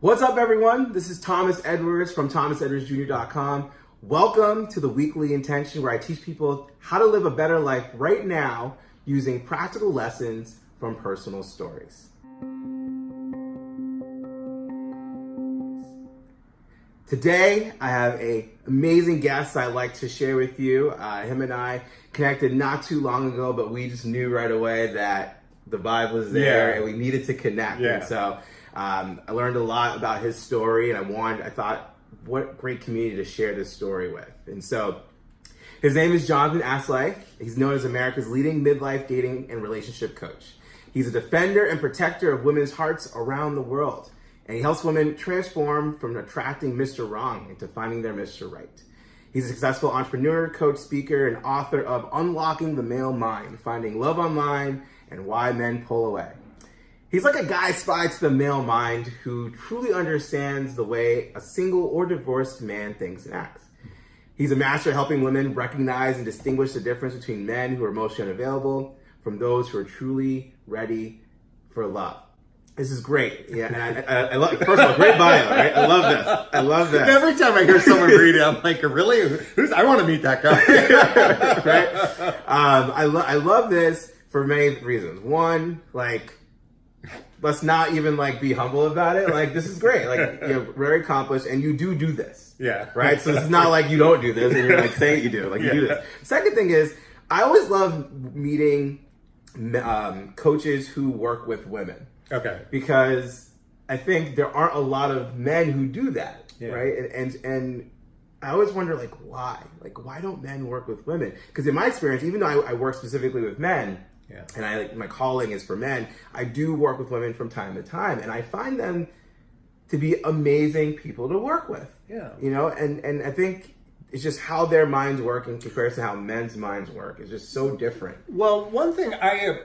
What's up, everyone? This is Thomas Edwards from ThomasEdwardsJr.com. Welcome to the Weekly Intention, where I teach people how to live a better life right now using practical lessons from personal stories. Today, I have an amazing guest I'd like to share with you. Him and I connected not too long ago, but we just knew right away that the vibe was there and we needed to connect. And so I learned a lot about his story, and I thought, what great community to share this story with. And so his name is Jonathan Aslay. He's known as America's leading midlife dating and relationship coach. He's a defender and protector of women's hearts around the world. And he helps women transform from attracting Mr. Wrong into finding their Mr. Right. He's a successful entrepreneur, coach, speaker, and author of Unlocking the Male Mind, Finding Love Online, and Why Men Pull Away. He's like a guy spy to the male mind who truly understands the way a single or divorced man thinks and acts. He's a master at helping women recognize and distinguish the difference between men who are emotionally unavailable from those who are truly ready for love. This is great. Yeah, and I love, first of all, great bio, right? I love this. I love this. Every time I hear someone read it, I'm like, really? I want to meet that guy. Right? I love this for many reasons. One, let's not even be humble about it. This is great. You're very accomplished, and you do this. Yeah. Right? So it's not like you don't do this and you're saying you do. You do this. Second thing is, I always love meeting coaches who work with women. Okay. Because I think there aren't a lot of men who do that. Yeah. Right? And I always wonder, why? Why don't men work with women? Because in my experience, even though I work specifically with men, and my calling is for men, I do work with women from time to time, and I find them to be amazing people to work with. Yeah. And I think it's just how their minds work in comparison to how men's minds work. It's just so different. Well, one thing I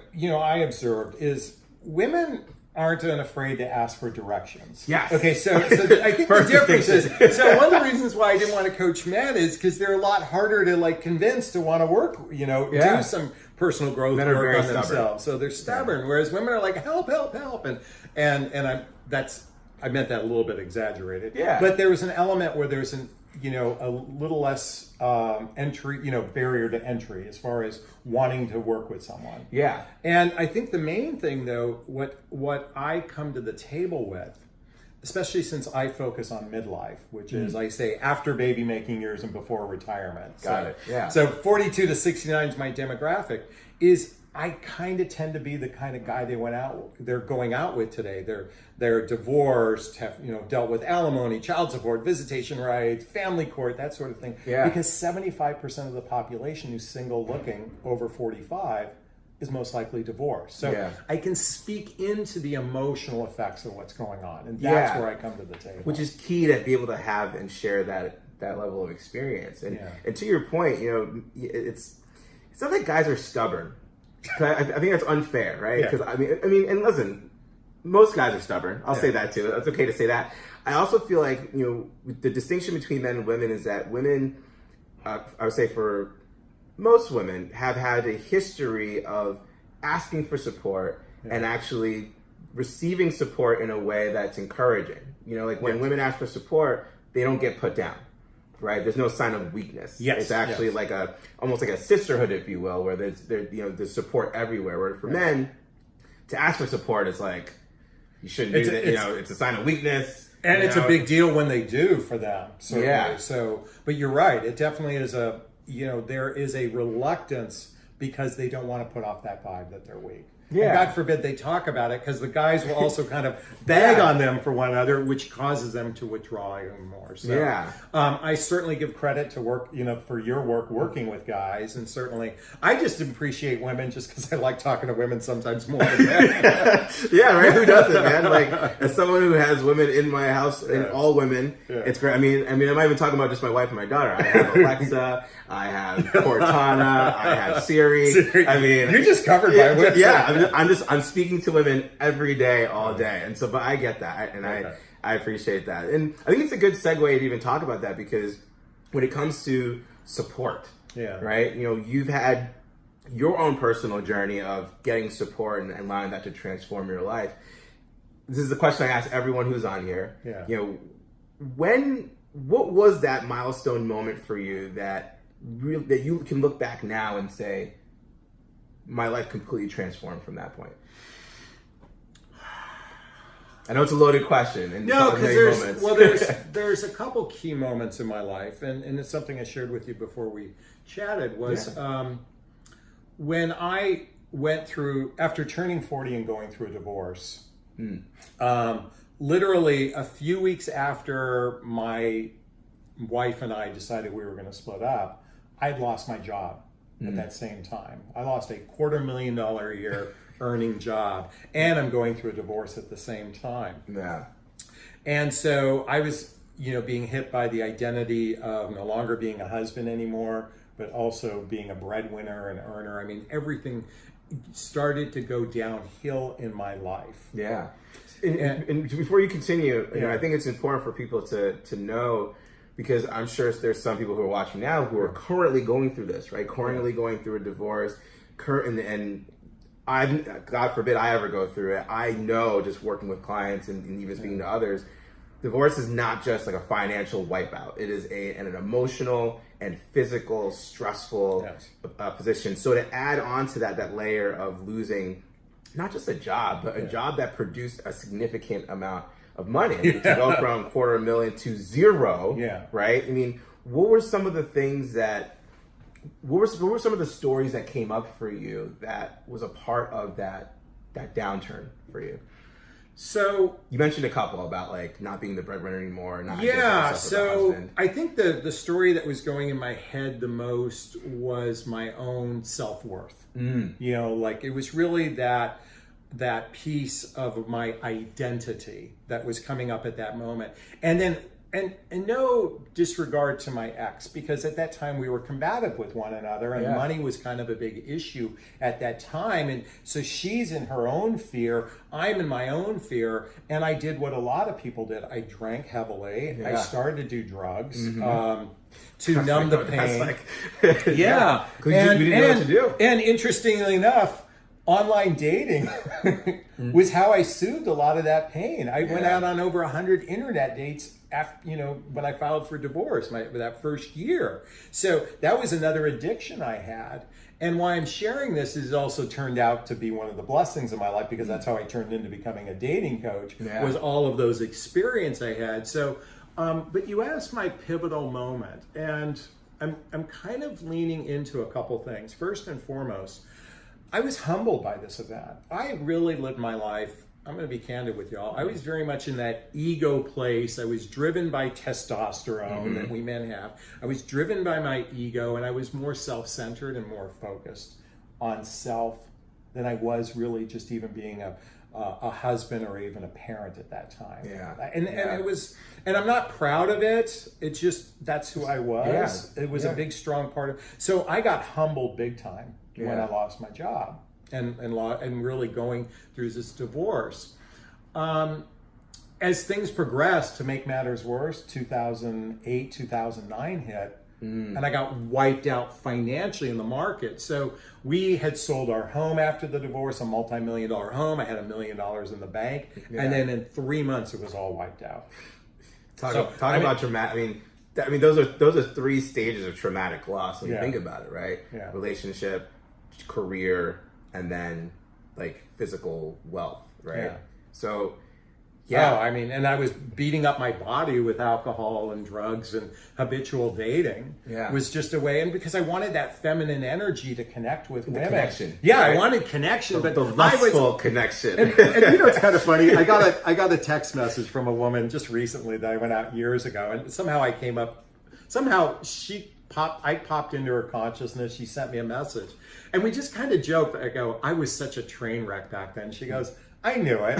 observed is women aren't afraid to ask for directions. Yes. Okay, so I think the difference is, so one of the reasons why I didn't want to coach men is because they're a lot harder to convince to want to work, do some personal growth work on themselves. So they're stubborn, whereas women are like, help, and I meant that a little bit exaggerated. Yeah. But there was an element where there's a little less entry, barrier to entry as far as wanting to work with someone. Yeah. And I think the main thing, though, what I come to the table with, especially since I focus on midlife, which is, I say, after baby making years and before retirement. Got it. Yeah. So 42 to 69 is my demographic. Is I kind of tend to be the kind of guy they're going out with today. They're divorced, have dealt with alimony, child support, visitation rights, family court, that sort of thing. Yeah. Because 75% of the population who's single looking over 45 is most likely divorced. So I can speak into the emotional effects of what's going on, and that's where I come to the table. Which is key to be able to have and share that level of experience. And to your point, it's not that guys are stubborn. I think that's unfair, right? Because I mean, and listen, most guys are stubborn. I'll say that too. It's okay to say that. I also feel like the distinction between men and women is that women, I would say for most women, have had a history of asking for support and actually receiving support in a way that's encouraging. When women ask for support, they don't get put down. Right, there's no sign of weakness. It's actually almost like a sisterhood, if you will, where there's support everywhere. Where for men, to ask for support is you shouldn't do that. It's a sign of weakness, and it's a big deal when they do for them. Certainly. Yeah. So, but you're right. It definitely is there is a reluctance because they don't want to put off that vibe that they're weak. Yeah. And God forbid they talk about it, because the guys will also kind of bag on them for one another, which causes them to withdraw even more. So, I certainly give credit to work, for your work working with guys, and certainly I just appreciate women just because I like talking to women sometimes more than men. Yeah, right. Who doesn't, man? As someone who has women in my house and all women, it's great. I mean, I'm not even talking about just my wife and my daughter. I have Alexa, I have Cortana, I have Siri. I mean, you're just covered by women. Yeah. I'm speaking to women every day, all day, and so. But I get that, and I appreciate that, and I think it's a good segue to even talk about that, because when it comes to support, right? You've had your own personal journey of getting support and allowing that to transform your life. this is the question I ask everyone who's on here. Yeah. You know, what was that milestone moment for you that you can look back now and say, my life completely transformed from that point? I know it's a loaded question. And no, because there's a couple key moments in my life, and it's something I shared with you before we chatted, was when I went through, after turning 40 and going through a divorce, literally a few weeks after my wife and I decided we were going to split up, I'd lost my job at that same time. I lost a $250,000 a year earning job, and I'm going through a divorce at the same time. Yeah. And so I was, being hit by the identity of no longer being a husband anymore, but also being a breadwinner and earner. I mean, everything started to go downhill in my life. Yeah. And before you continue, I think it's important for people to know, because I'm sure there's some people who are watching now who are currently going through this, right? Currently going through a divorce, and God forbid I ever go through it. I know, just working with clients and even speaking to others, divorce is not just like a financial wipeout. It is an emotional and physical, stressful position. So to add on to that layer of losing not just a job, but a job that produced a significant amount of money. I mean, to go from $250,000 to zero, right? I mean, what were some of the things what were some of the stories that came up for you that was a part of that downturn for you? So you mentioned a couple about like not being the breadwinner anymore. So I think the story that was going in my head the most was my own self-worth. Like it was really that piece of my identity that was coming up at that moment. And then and no disregard to my ex, because at that time we were combative with one another, and money was kind of a big issue at that time. And so she's in her own fear, I'm in my own fear, and I did what a lot of people did. I drank heavily. I started to do drugs to numb the pain. Because you didn't know what to do. And interestingly enough, online dating was how I soothed a lot of that pain. I went out on over 100 internet dates after, when I filed for divorce, that first year. So that was another addiction I had. And why I'm sharing this is also turned out to be one of the blessings of my life, because that's how I turned into becoming a dating coach, was all of those experience I had. So, but you asked my pivotal moment, and I'm kind of leaning into a couple things. First and foremost, I was humbled by this event. I really lived my life, I'm going to be candid with y'all, I was very much in that ego place. I was driven by testosterone that we men have. I was driven by my ego, and I was more self-centered and more focused on self than I was really just even being a husband or even a parent at that time. And it was, and I'm not proud of it. It's just, that's who I was. It was a big, strong part of, so I got humbled big time when I lost my job and really going through this divorce. As things progressed, to make matters worse, 2008, 2009 hit, and I got wiped out financially in the market. So we had sold our home after the divorce, a multi-million-dollar home. I had $1 million in the bank, and then in 3 months it was all wiped out. Talk about dramatic. I mean, those are 3 stages of traumatic loss when you think about it, right? Relationship, career, and then like physical wealth, right? So and I was beating up my body with alcohol and drugs and habitual dating. Was just a way, and because I wanted that feminine energy to connect with women. Connection. I wanted connection, but the lustful connection. And it's kind of funny. I got a text message from a woman just recently that I went out years ago, and somehow I popped into her consciousness. She sent me a message, and we just kind of joked. I go, I was such a train wreck back then. She goes, I knew it.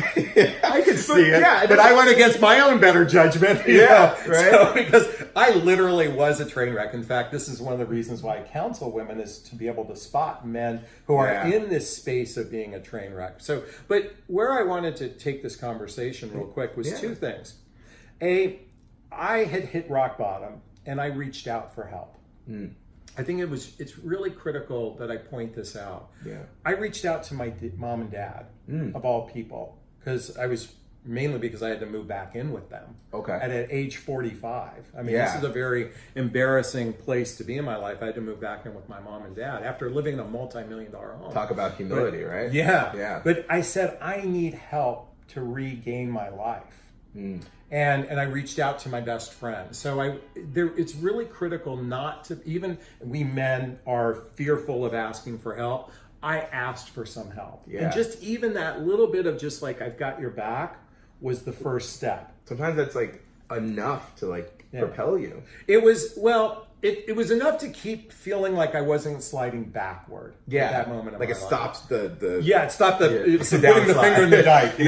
I could see it, but I went against my own better judgment. Right? So, because I literally was a train wreck. In fact, this is one of the reasons why I counsel women, is to be able to spot men who are in this space of being a train wreck. So, but where I wanted to take this conversation real quick was 2 things. I had hit rock bottom, and I reached out for help. I think it's really critical that I point this out. I reached out to my mom and dad, of all people, because I was mainly because I had to move back in with them. Okay. At age 45. I mean, this is a very embarrassing place to be in my life. I had to move back in with my mom and dad after living in a multi-million-dollar home. Talk about humility, right? Yeah. Yeah. But I said, I need help to regain my life. And I reached out to my best friend. So it's really critical not to, even we men are fearful of asking for help. I asked for some help. Yeah. And just even that little bit of just like, I've got your back was the first step. Sometimes that's like enough to like propel you. It was, well, it was enough to keep feeling like I wasn't sliding backward at that moment. Like it stops the it stopped it's the putting the finger in the dike.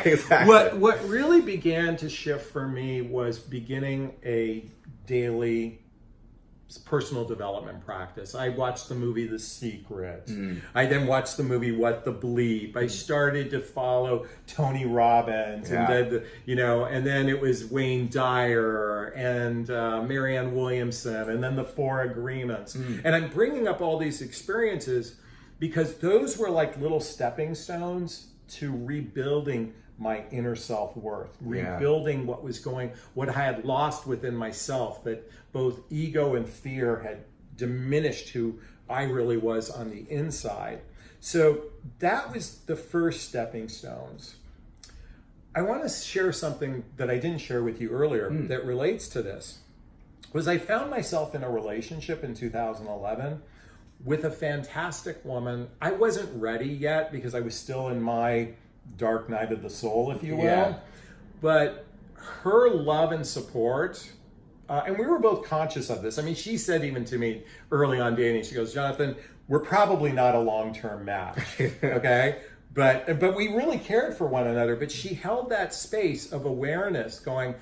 Exactly. What really began to shift for me was beginning a daily personal development practice. I watched the movie The Secret. I then watched the movie What the Bleep. I started to follow Tony Robbins and and then it was Wayne Dyer and Marianne Williamson and then the Four Agreements. And I'm bringing up all these experiences because those were like little stepping stones to rebuilding my inner self-worth, rebuilding what I had lost within myself, that both ego and fear had diminished who I really was on the inside. So that was the first stepping stones. I want to share something that I didn't share with you earlier that relates to this. Was I found myself in a relationship in 2011 with a fantastic woman. I wasn't ready yet because I was still in my dark night of the soul, if you will. But her love and support, and we were both conscious of this. I mean, she said even to me early on dating, she goes, Jonathan, we're probably not a long-term match, okay? But we really cared for one another. But she held that space of awareness going,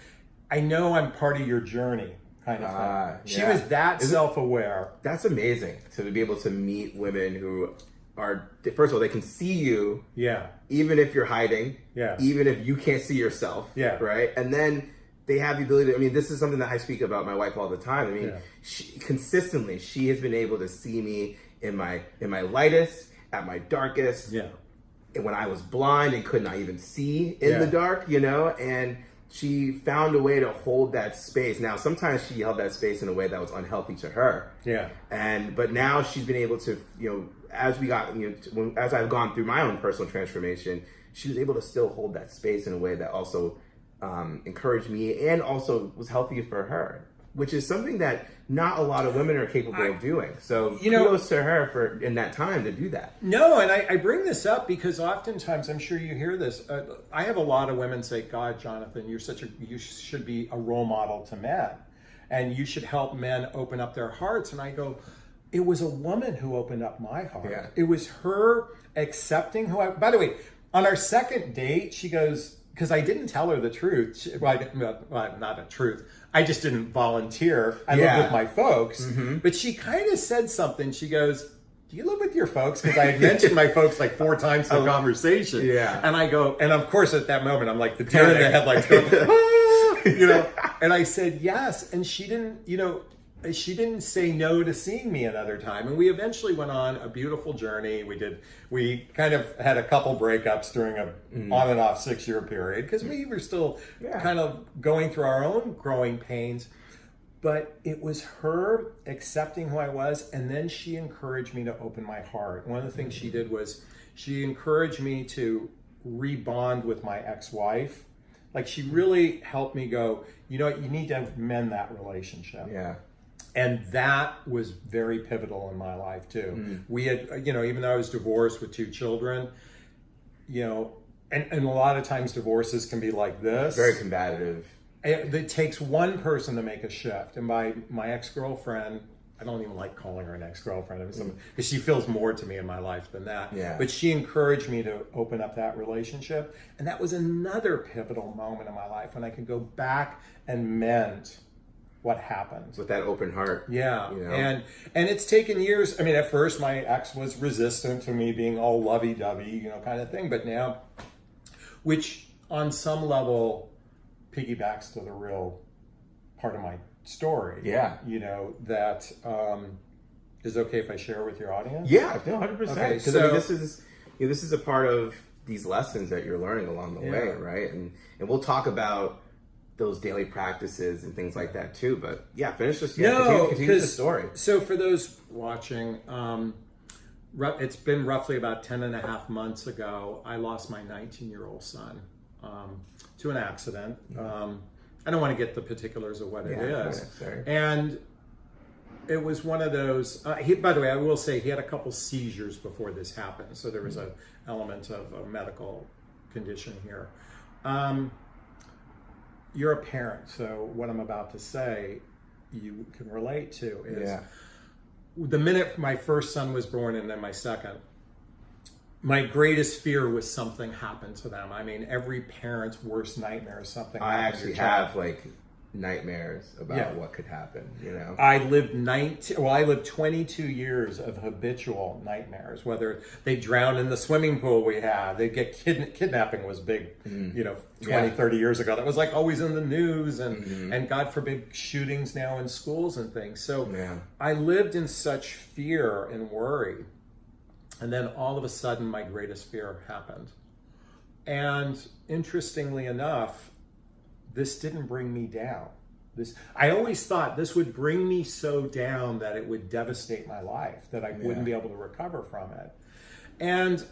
I know I'm part of your journey, kind of thing. She was that self-aware. That's amazing to be able to meet women who are, first of all, they can see you, even if you're hiding, even if you can't see yourself, right? And then they have the ability to, I mean, this is something that I speak about my wife all the time. I mean, consistently, she has been able to see me in my lightest, at my darkest, and when I was blind and could not even see in the dark, and she found a way to hold that space. Now, sometimes she held that space in a way that was unhealthy to her. But now she's been able to, as as I've gone through my own personal transformation, she was able to still hold that space in a way that also encouraged me and also was healthy for her, which is something that not a lot of women are capable of doing. So kudos to her for in that time to do that. No, and I bring this up because oftentimes, I'm sure you hear this, I have a lot of women say, God, Jonathan, you should be a role model to men and you should help men open up their hearts. And I go, it was a woman who opened up my heart. It was her accepting by the way, on our second date, she goes, because I didn't tell her the truth. Not a truth. I just didn't volunteer. I lived with my folks. But she kind of said something. She goes, do you live with your folks? Because I had mentioned my folks like 4 times in the conversation. And I go, and of course at that moment, I'm like the deer in the headlights going, and I said, yes. And she didn't, she didn't say no to seeing me another time. And we eventually went on a beautiful journey. We kind of had a couple breakups during a on and off 6-year period because we were still kind of going through our own growing pains. But it was her accepting who I was. And then she encouraged me to open my heart. One of the things she did was she encouraged me to rebond with my ex-wife. Like she really helped me go, you need to mend that relationship. And that was very pivotal in my life too. We had, even though I was divorced with 2 children, and a lot of times divorces can be like this. Very combative. It takes one person to make a shift. And my ex-girlfriend, I don't even like calling her an ex-girlfriend because she feels more to me in my life than that. But she encouraged me to open up that relationship. And that was another pivotal moment in my life when I could go back and mend what happened with that open heart. And it's taken years. I mean, at first my ex was resistant to me being all lovey-dovey, kind of thing, but now, which on some level piggybacks to the real part of my story. That is okay if I share with your audience. No, 100%. Because this is a part of these lessons that you're learning along the way, right? And we'll talk about those daily practices and things like that too. But yeah, finish this. Yeah, continue the story. So for those watching, it's been roughly about 10 and a half months ago, I lost my 19-year-old son to an accident. I don't want to get the particulars of what it is. And it was one of those, by the way, I will say he had a couple seizures before this happened. So there was an element of a medical condition here. You're a parent, so what I'm about to say, you can relate to is the minute my first son was born and then my second, my greatest fear was something happened to them. I mean, every parent's worst nightmare is something. I actually have like nightmares about what could happen, you know. I lived 22 years of habitual nightmares, whether they drown in the swimming pool we had, they get kidnapping was big, 30 years ago. That was like always in the news, and God forbid shootings now in schools and things. So I lived in such fear and worry. And then all of a sudden my greatest fear happened. And interestingly enough, this didn't bring me down. I always thought this would bring me so down that it would devastate my life, that I wouldn't be able to recover from it. And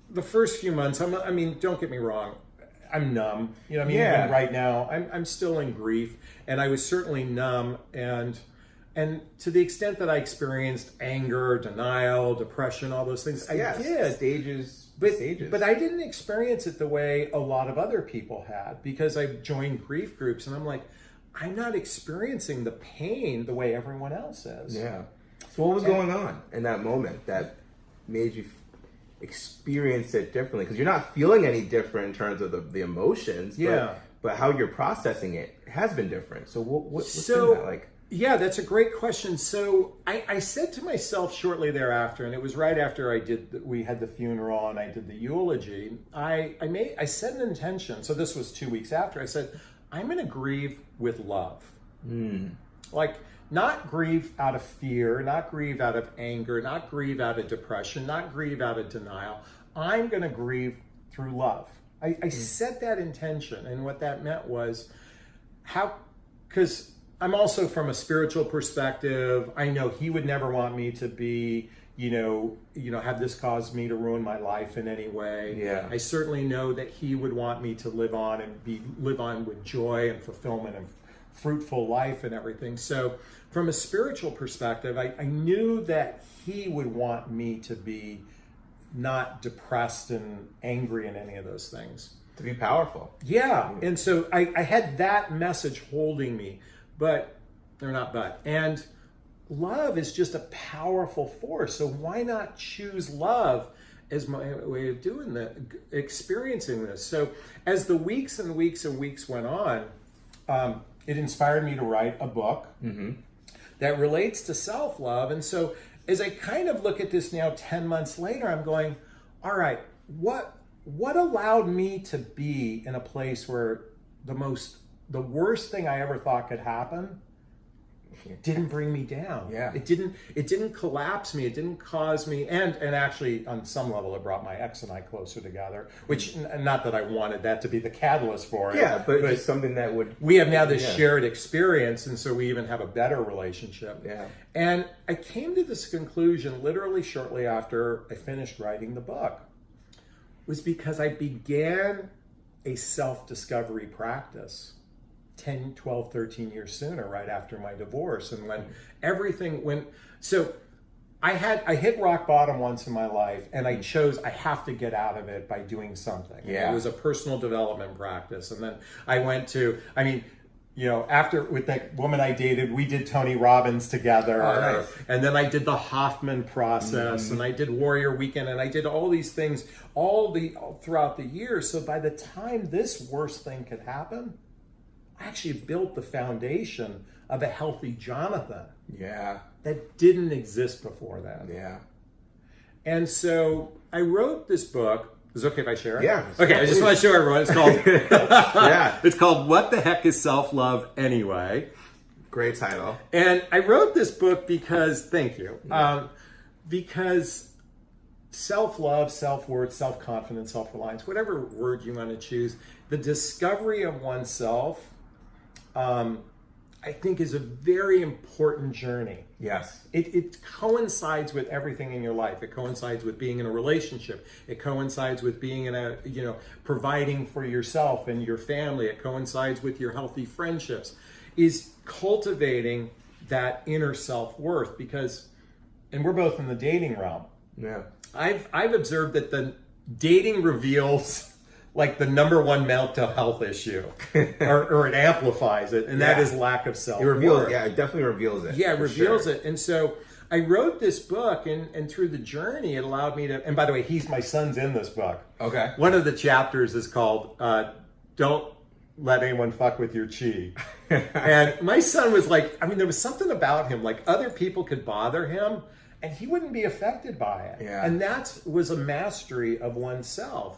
the first few months, I mean, don't get me wrong, I'm numb. You know what I mean? Even right now, I'm still in grief, and I was certainly numb. And to the extent that I experienced anger, denial, depression, all those things, I did. Stages. But I didn't experience it the way a lot of other people had, because I joined grief groups and I'm like, I'm not experiencing the pain the way everyone else is. Yeah. So what was going on in that moment that made you experience it differently? Because you're not feeling any different in terms of the emotions, but how you're processing it has been different. So what's been that like? Yeah, that's a great question. So I said to myself shortly thereafter, and it was right after we had the funeral and I did the eulogy, I set an intention. So this was 2 weeks after. I said, I'm going to grieve with love. Like, not grieve out of fear, not grieve out of anger, not grieve out of depression, not grieve out of denial. I'm going to grieve through love. I set that intention, and what that meant was because I'm also from a spiritual perspective. I know he would never want me to be, have this cause me to ruin my life in any way. Yeah. I certainly know that he would want me to live on with joy and fulfillment and fruitful life and everything. So from a spiritual perspective, I knew that he would want me to be not depressed and angry and any of those things. To be powerful. Yeah. And so I had that message holding me. And love is just a powerful force. So why not choose love as my way of doing that, experiencing this? So as the weeks and weeks and weeks went on, it inspired me to write a book that relates to self-love. And so as I kind of look at this now 10 months later, I'm going, all right, what allowed me to be in a place where the worst thing I ever thought could happen didn't bring me down. Yeah. It didn't collapse me. It didn't cause me. And actually, on some level, it brought my ex and I closer together, which, not that I wanted that to be the catalyst for it. Yeah, but just something that would... We have now this shared experience, and so we even have a better relationship. Yeah. And I came to this conclusion literally shortly after I finished writing the book, was because I began a self-discovery practice 10, 12, 13 years sooner, right after my divorce. And when everything went, so I hit rock bottom once in my life, and I have to get out of it by doing something. Yeah. It was a personal development practice. And then I went to, after with that woman I dated, we did Tony Robbins together. Oh, nice. And then I did the Hoffman process, and I did Warrior Weekend, and I did all these things all throughout the year. So by the time this worst thing could happen, I actually built the foundation of a healthy Jonathan. Yeah. That didn't exist before that. Yeah. And so I wrote this book. Is it okay if I share it? Yeah. Okay, I just want to show everyone. It's called Yeah. It's called What the Heck is Self-Love Anyway? Great title. And I wrote this book because, thank you, because self-love, self-worth, self-confidence, self-reliance, whatever word you want to choose, the discovery of oneself, I think, is a very important journey. Yes. It coincides with everything in your life. It coincides with being in a relationship. It coincides with being in a, providing for yourself and your family. It coincides with your healthy friendships, is cultivating that inner self-worth, because, and we're both in the dating realm. Yeah. I've observed that the dating reveals like the number one mental health issue, or it amplifies it, and that is lack of self-worth. It definitely reveals it. Yeah, it reveals it. And so I wrote this book, and through the journey, it allowed me to, and by the way, my son's in this book. Okay. One of the chapters is called, Don't Let Anyone Fuck With Your Chi. And my son was like, there was something about him, like other people could bother him, and he wouldn't be affected by it. Yeah. And that was a mastery of oneself.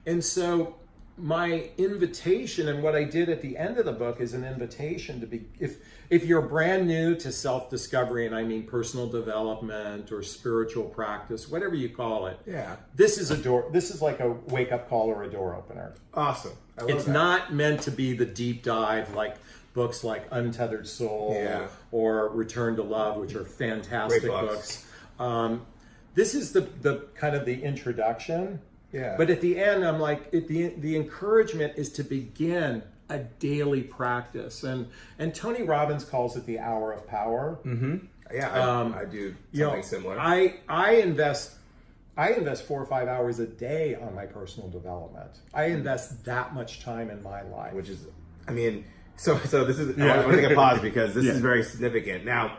And so my invitation, and what I did at the end of the book, is an invitation to be, if you're brand new to self-discovery, and I mean personal development or spiritual practice, whatever you call it. Yeah. This is like a wake-up call or a door opener. Awesome. It's not meant to be the deep dive like books like Untethered Soul or Return to Love, which are fantastic books. This is the kind of the introduction. Yeah. But at the end, I'm like, the encouragement is to begin a daily practice, and Tony Robbins calls it the hour of power. Mm-hmm. Yeah, I do something similar. I invest 4 or 5 hours a day on my personal development. I invest that much time in my life, which is, so this is. I want to take a pause because this is very significant. Now,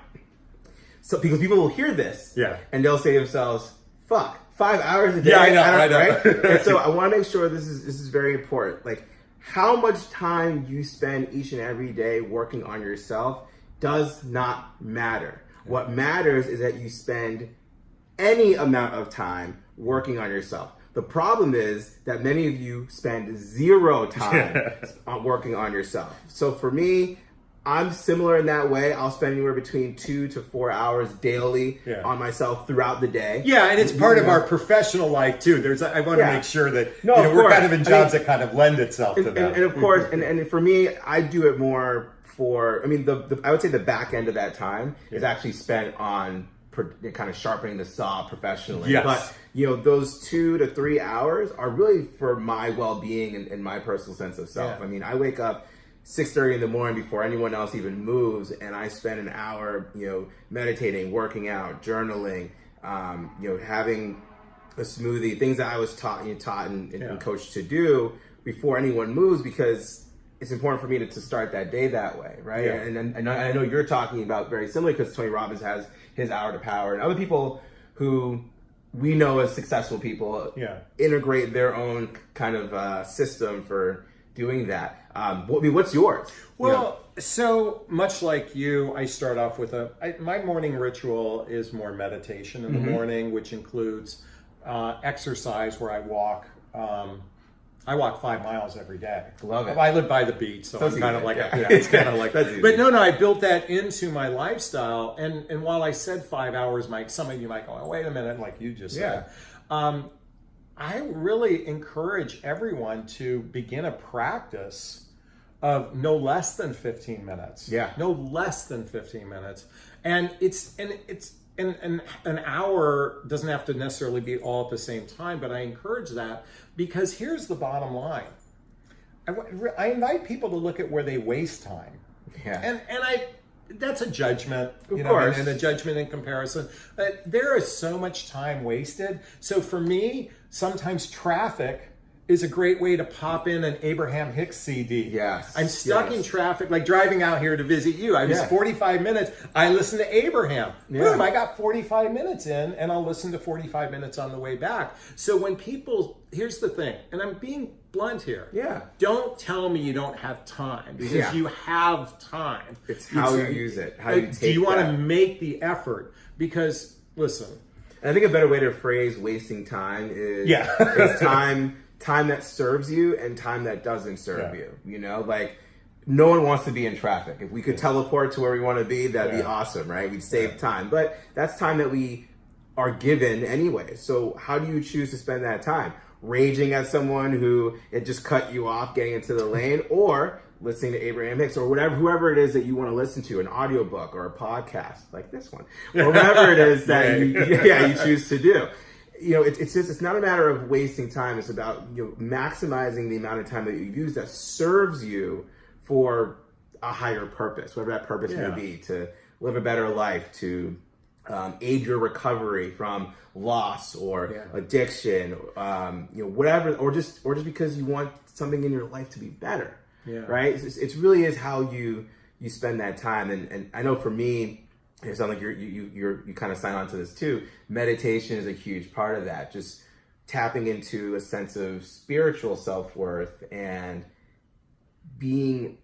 because people will hear this, and they'll say to themselves, "Fuck, 5 hours a day." Yeah, I know. Right? And so I want to make sure this is very important. Like, how much time you spend each and every day working on yourself does not matter. What matters is that you spend any amount of time working on yourself. The problem is that many of you spend zero time on working on yourself. So for me, I'm similar in that way. I'll spend anywhere between 2 to 4 hours daily on myself throughout the day. Yeah, and it's part of our professional life too. I want to make sure that we're kind of in jobs that kind of lend itself to that. And of course, and for me, I do it more for. I would say the back end of that time is actually spent on kind of sharpening the saw professionally. Yes. But those 2 to 3 hours are really for my well-being and my personal sense of self. Yeah. I wake up 6:30 in the morning before anyone else even moves, and I spend an hour, meditating, working out, journaling, having a smoothie, things that I was taught and coached to do before anyone moves, because it's important for me to start that day that way, right? Yeah. And I know you're talking about very similar, because Tony Robbins has his hour to power, and other people who we know as successful people integrate their own kind of system for doing that. What's yours? Well, so much like you, I start off with my morning ritual is more meditation in the morning, which includes exercise where I walk. I walk 5 miles every day. Love it. I live by the beach, so it's kind of like it's kind of like. But no, I built that into my lifestyle, and while I said 5 hours, some of you might go, "Oh, wait a minute," like you just said. I really encourage everyone to begin a practice of no less than 15 minutes. Yeah. No less than 15 minutes. And an hour doesn't have to necessarily be all at the same time, but I encourage that, because here's the bottom line. I invite people to look at where they waste time. Yeah. And that's a judgment, of course. And a judgment in comparison. But there is so much time wasted. So for me, sometimes traffic is a great way to pop in an Abraham Hicks CD. Yes. I'm stuck in traffic, like driving out here to visit you. I was 45 minutes. I listened to Abraham. Boom, I got 45 minutes in, and I'll listen to 45 minutes on the way back. So when people, here's the thing, and I'm being blunt here. Yeah. Don't tell me you don't have time, because you have time. It's how you use it. How you take do you want to make the effort? Because, listen. And I think a better way to phrase wasting time is it's time that serves you and time that doesn't serve you. Like, no one wants to be in traffic. If we could teleport to where we want to be, that'd be awesome, right? We'd save time. But that's time that we are given anyway. So how do you choose to spend that time? Raging at someone who it just cut you off getting into the lane, or listening to Abraham Hicks, or whoever it is that you want to listen to, an audiobook or a podcast like this one, or whatever it is that you choose to do. It's not a matter of wasting time. It's about maximizing the amount of time that you use that serves you for a higher purpose, whatever that purpose may be, to live a better life, to aid your recovery from loss or addiction, whatever, or just because you want something in your life to be better. Yeah. Right. It really is how you spend that time. And I know for me, it sounds like you kind of sign on to this too. Meditation is a huge part of that. Just tapping into a sense of spiritual self-worth and being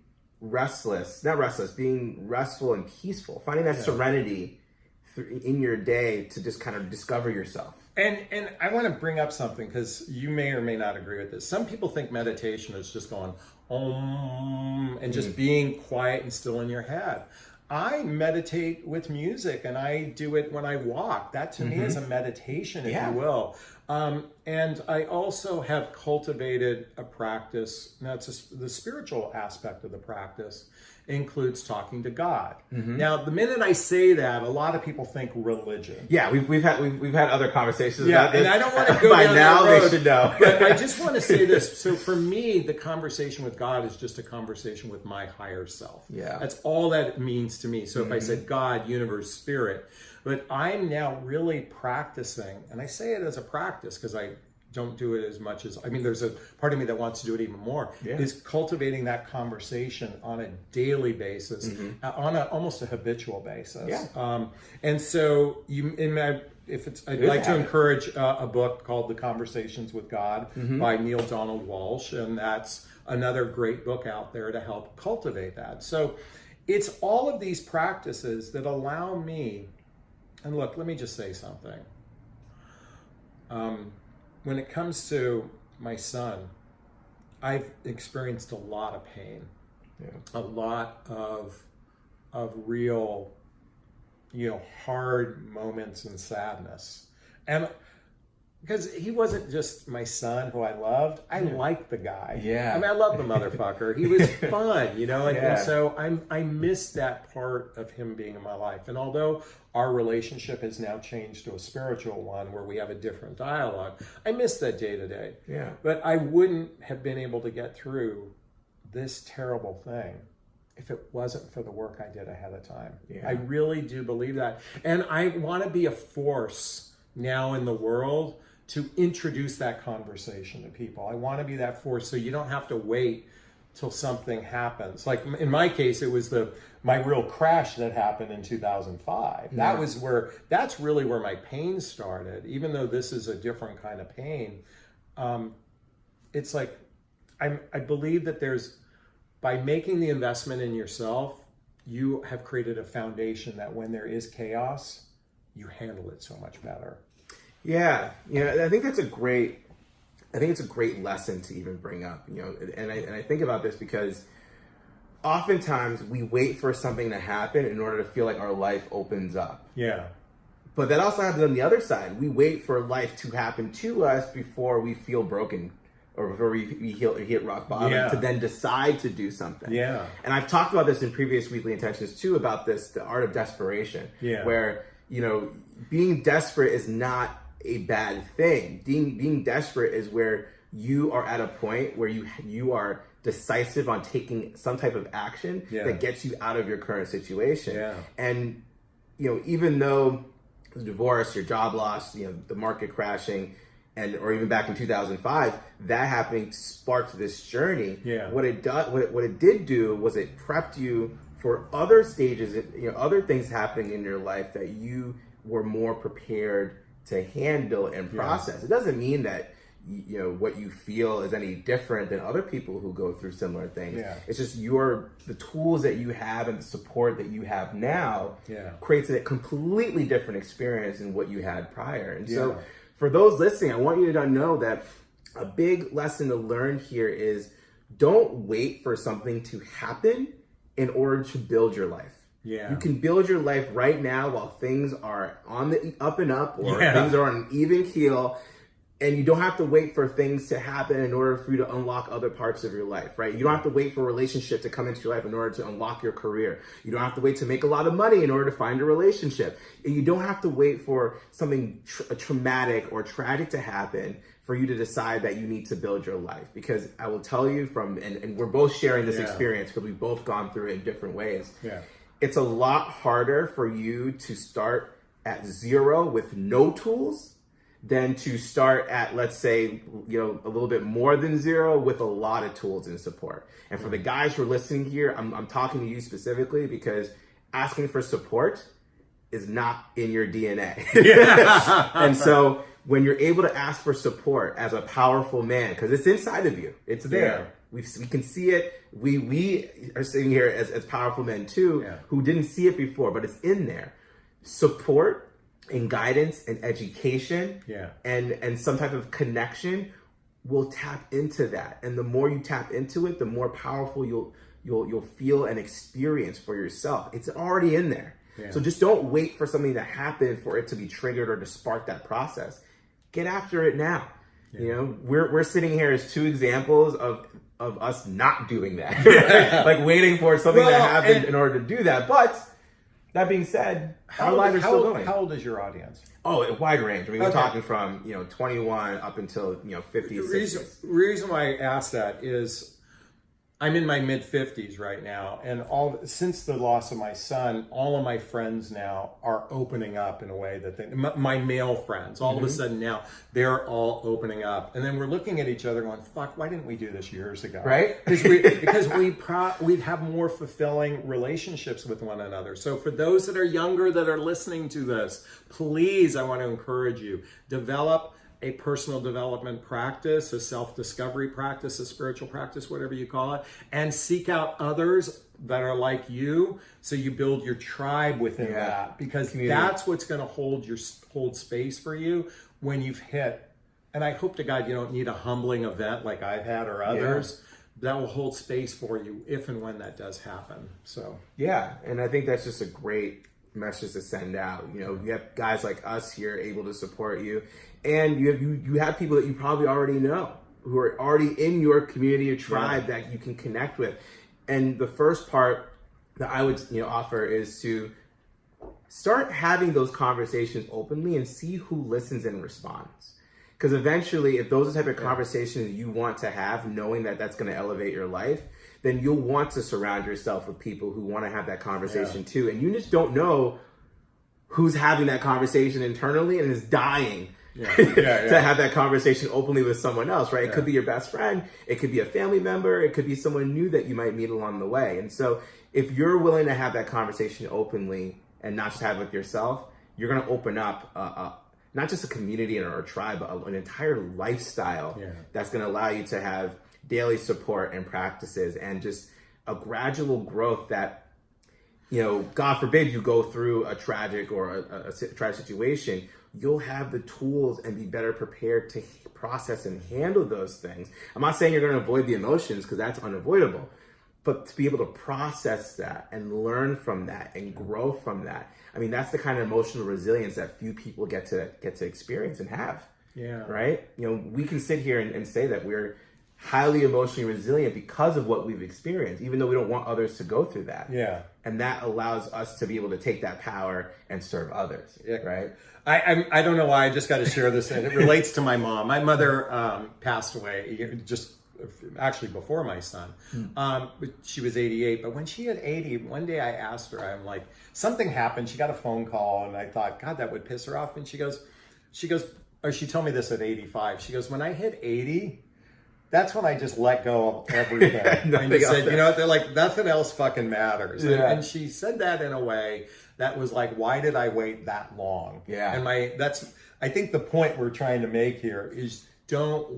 being restful and peaceful, finding that serenity in your day to just kind of discover yourself. And I want to bring up something, because you may or may not agree with this. Some people think meditation is just going om and just being quiet and still in your head. I meditate with music, and I do it when I walk. That to me is a meditation, if you will. And I also have cultivated a practice. That's the spiritual aspect of the practice includes talking to God. Now, the minute I say that, a lot of people think religion. Yeah, we've had other conversations about this. And I don't want to go by down now. that road, They should know. But I just want to say this. So for me, the conversation with God is just a conversation with my higher self. Yeah, that's all that it means to me. So if I said God, universe, spirit, but I'm now really practicing, and I say it as a practice because I don't do it as much as, there's a part of me that wants to do it even more, is cultivating that conversation on a daily basis, on almost a habitual basis. Yeah. And so I'd like to encourage a book called The Conversations with God by Neil Donald Walsh, and that's another great book out there to help cultivate that. So it's all of these practices that allow me, and look, let me just say something. When it comes to my son, I've experienced a lot of pain, a lot of real, hard moments and sadness. And because he wasn't just my son who I loved, I liked the guy. Yeah. I love the motherfucker. He was fun, and so I miss that part of him being in my life. And although our relationship has now changed to a spiritual one where we have a different dialogue, I miss that day to day. Yeah. But I wouldn't have been able to get through this terrible thing if it wasn't for the work I did ahead of time. Yeah. I really do believe that. And I want to be a force now in the world to introduce that conversation to people. I want to be that force so you don't have to wait till something happens. Like in my case, it was my real crash that happened in 2005. Yeah. That's really where my pain started. Even though this is a different kind of pain, it's like I believe that by making the investment in yourself, you have created a foundation that when there is chaos, you handle it so much better. Yeah, I think it's a great lesson to even bring up, and I think about this because oftentimes we wait for something to happen in order to feel like our life opens up. Yeah. But that also happens on the other side. We wait for life to happen to us before we feel broken or before we hit rock bottom to then decide to do something. Yeah. And I've talked about this in previous weekly intentions too, about the art of desperation. Yeah. Where, being desperate is not a bad thing. Being desperate is where you are at a point where you are decisive on taking some type of action that gets you out of your current situation. Yeah. And even though the divorce, your job loss, the market crashing, or even back in 2005, that happening sparked this journey. Yeah. What it did do was it prepped you for other stages, other things happening in your life that you were more prepared to handle and process. Yeah. It doesn't mean that what you feel is any different than other people who go through similar things. Yeah. It's just the tools that you have and the support that you have now creates a completely different experience than what you had prior. And so for those listening, I want you to know that a big lesson to learn here is don't wait for something to happen in order to build your life. Yeah. You can build your life right now while things are on the up and up, or Yeah. things are on an even keel. And you don't have to wait for things to happen in order for you to unlock other parts of your life, right? You don't have to wait for a relationship to come into your life in order to unlock your career. You don't have to wait to make a lot of money in order to find a relationship. And you don't have to wait for something traumatic or tragic to happen for you to decide that you need to build your life. Because I will tell you and we're both sharing this experience because we've both gone through it in different ways. Yeah. It's a lot harder for you to start at zero with no tools than to start at, let's say, a little bit more than zero with a lot of tools and support. And for the guys who are listening here, I'm talking to you specifically because asking for support is not in your DNA. And so when you're able to ask for support as a powerful man, because it's inside of you, it's there. We can see it. We are sitting here as powerful men too, who didn't see it before, but it's in there. Support and guidance and education and some type of connection will tap into that. And the more you tap into it, the more powerful you'll feel and experience for yourself. It's already in there. Yeah. So just don't wait for something to happen for it to be triggered or to spark that process. Get after it now. Yeah. We're sitting here as two examples of us not doing that. Right? Like waiting for something to happen in order to do that. But that being said, our lives are still going. How old is your audience? Oh, a wide range. I mean, we're talking from 21 up until 50, 60. Reason why I asked that is I'm in my mid 50s right now, and since the loss of my son, all of my friends now are opening up in a way that my male friends, all of a sudden now they're all opening up, and then we're looking at each other going, "Fuck, why didn't we do this years ago?" Right? Because we'd have more fulfilling relationships with one another. So for those that are younger that are listening to this, please, I want to encourage you, develop a personal development practice, a self-discovery practice, a spiritual practice, whatever you call it, and seek out others that are like you, so you build your tribe within that, because that's what's going to hold space for you when you've hit. And I hope to God you don't need a humbling event like I've had or others. That will hold space for you if and when that does happen. So and I think that's just a great message to send out. You have guys like us here able to support you, and you have people that you probably already know who are already in your community or tribe that you can connect with. And the first part that I would offer is to start having those conversations openly and see who listens and responds. Because eventually, if those are the type of conversations you want to have, knowing that that's going to elevate your life, then you'll want to surround yourself with people who want to have that conversation too. And you just don't know who's having that conversation internally and is dying to have that conversation openly with someone else, right? It could be your best friend. It could be a family member. It could be someone new that you might meet along the way. And so if you're willing to have that conversation openly and not just have it with yourself, you're going to open up not just a community or a tribe, but an entire lifestyle that's going to allow you to have daily support and practices and just a gradual growth that, God forbid you go through a tragic or a tragic situation, you'll have the tools and be better prepared to process and handle those things. I'm not saying you're going to avoid the emotions, because that's unavoidable, but to be able to process that and learn from that and grow from that. I mean, that's the kind of emotional resilience that few people get to experience and have. Yeah. Right? We can sit here and say that we're highly emotionally resilient because of what we've experienced, even though we don't want others to go through that. Yeah. And that allows us to be able to take that power and serve others. Yeah. Right? I don't know why I just got to share this, and it relates to my mom. My mother passed away just actually before my son. She was 88, but when she had 80, one day I asked her, I'm like, something happened. She got a phone call, and I thought, God, that would piss her off. And she goes, or she told me this at 85. She goes, when I hit 80, that's when I just let go of everything. And she said, they're like, nothing else fucking matters. Yeah. And she said that in a way that was like, why did I wait that long? Yeah. And I think the point we're trying to make here is don't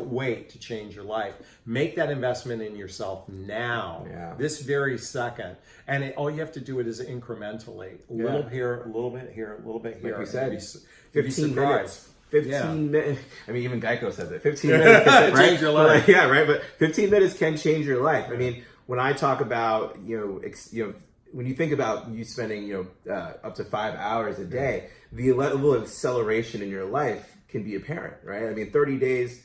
wait to change your life. Make that investment in yourself now, this very second. And all you have to do it is incrementally. A little here, a little bit here, a little bit here. Like you said, 15 minutes. 15 minutes. I mean, even Geico says it. 15 minutes can change your life. But 15 minutes can change your life. I mean, when I talk about, when you think about you spending, up to 5 hours a day, the level of acceleration in your life can be apparent, right? I mean, 30 days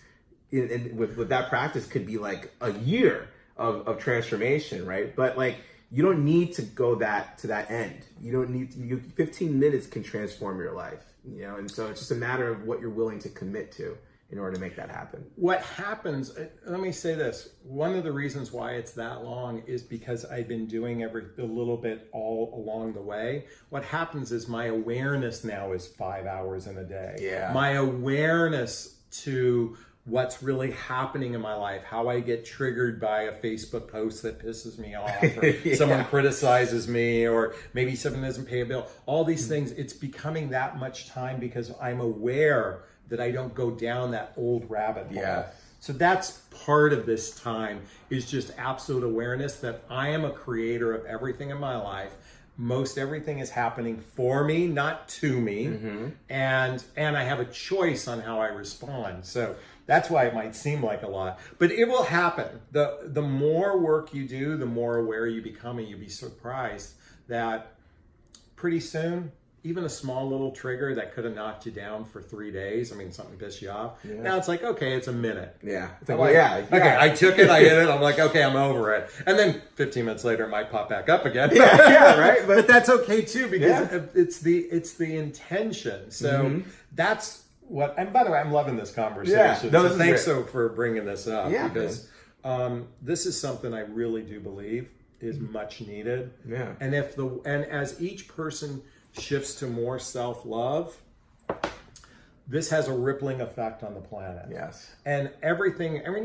with that practice could be like a year of transformation, right? But like, you don't need to go to that end. You don't need to, 15 minutes can transform your life, and so it's just a matter of what you're willing to commit to in order to make that happen. What happens, let me say this, one of the reasons why it's that long is because I've been doing a little bit all along the way. What happens is my awareness now is 5 hours in a day. Yeah. My awareness to what's really happening in my life, how I get triggered by a Facebook post that pisses me off, or someone criticizes me, or maybe someone doesn't pay a bill, all these things, it's becoming that much time because I'm aware that I don't go down that old rabbit hole. Yeah. So that's part of this time, is just absolute awareness that I am a creator of everything in my life. Most everything is happening for me, not to me. Mm-hmm. And I have a choice on how I respond. So that's why it might seem like a lot, but it will happen. The more work you do, the more aware you become, and you'll be surprised that pretty soon, even a small little trigger that could have knocked you down for 3 days, I mean, something pissed you off. Yeah. Now it's like, okay, it's a minute. Yeah. It's like, well, yeah. Okay, I took it, I hit it, I'm like, okay, I'm over it. And then 15 minutes later, it might pop back up again. Yeah, right? But that's okay too, because it's the intention. So that's what, and by the way, I'm loving this conversation. Yeah. No, so thanks for bringing this up. Yeah, because this is something I really do believe is much needed. Yeah. And as each person shifts to more self-love, this has a rippling effect on the planet. Yes. And every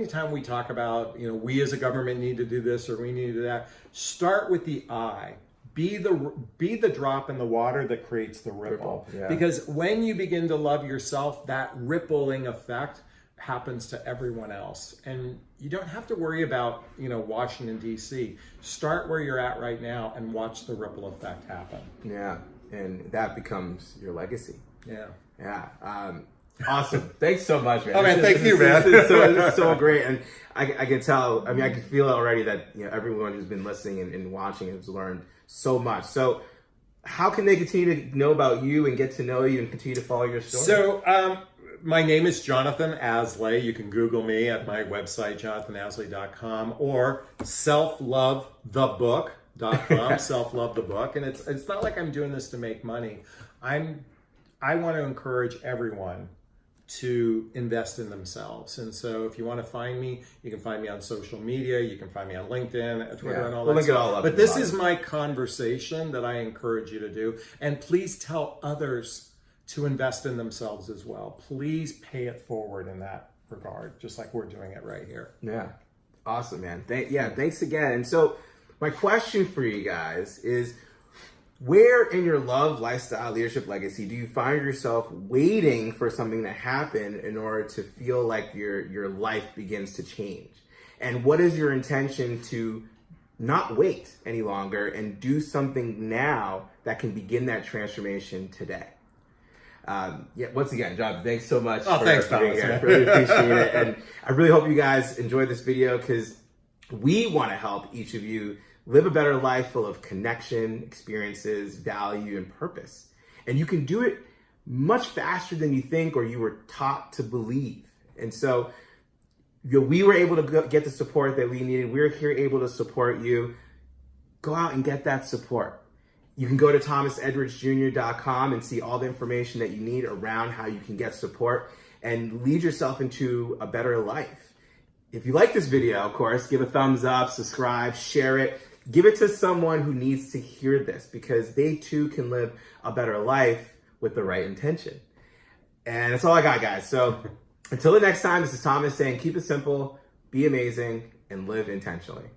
time we talk about, we as a government need to do this or we need to do that, start with the I. Be the drop in the water that creates the ripple. Yeah. Because when you begin to love yourself, that rippling effect happens to everyone else. And you don't have to worry about, Washington, D.C. Start where you're at right now and watch the ripple effect happen. Yeah. And that becomes your legacy. Yeah. Yeah. Awesome. Thanks so much, man. Oh, man, thank you, man. This is so great. And I can tell, I can feel it already that, everyone who's been listening and watching has learned so much. So how can they continue to know about you and get to know you and continue to follow your story? So, my name is Jonathan Aslay. You can Google me at my website, jonathanaslay.com, or selflovethebook.com, Self-Love the Book. And it's not like I'm doing this to make money. I want to encourage everyone to invest in themselves. And so if you want to find me, you can find me on social media. You can find me on LinkedIn, Twitter, and all that. We'll link it all up. But this is my conversation that I encourage you to do. And please tell others to invest in themselves as well. Please pay it forward in that regard, just like we're doing it right here. Yeah. Awesome, man. Thanks again. And so my question for you guys is, where in your love, lifestyle, leadership, legacy do you find yourself waiting for something to happen in order to feel like your life begins to change? And what is your intention to not wait any longer and do something now that can begin that transformation today? Once again, John, thanks so much for being here. I really appreciate it. And I really hope you guys enjoyed this video, because we want to help each of you live a better life full of connection, experiences, value, and purpose. And you can do it much faster than you think or you were taught to believe. And so we were able to get the support that we needed. We're here able to support you. Go out and get that support. You can go to thomasedwardsjr.com and see all the information that you need around how you can get support and lead yourself into a better life. If you like this video, of course, give a thumbs up, subscribe, share it. Give it to someone who needs to hear this, because they too can live a better life with the right intention. And that's all I got, guys. So until the next time, this is Thomas saying, keep it simple, be amazing, and live intentionally.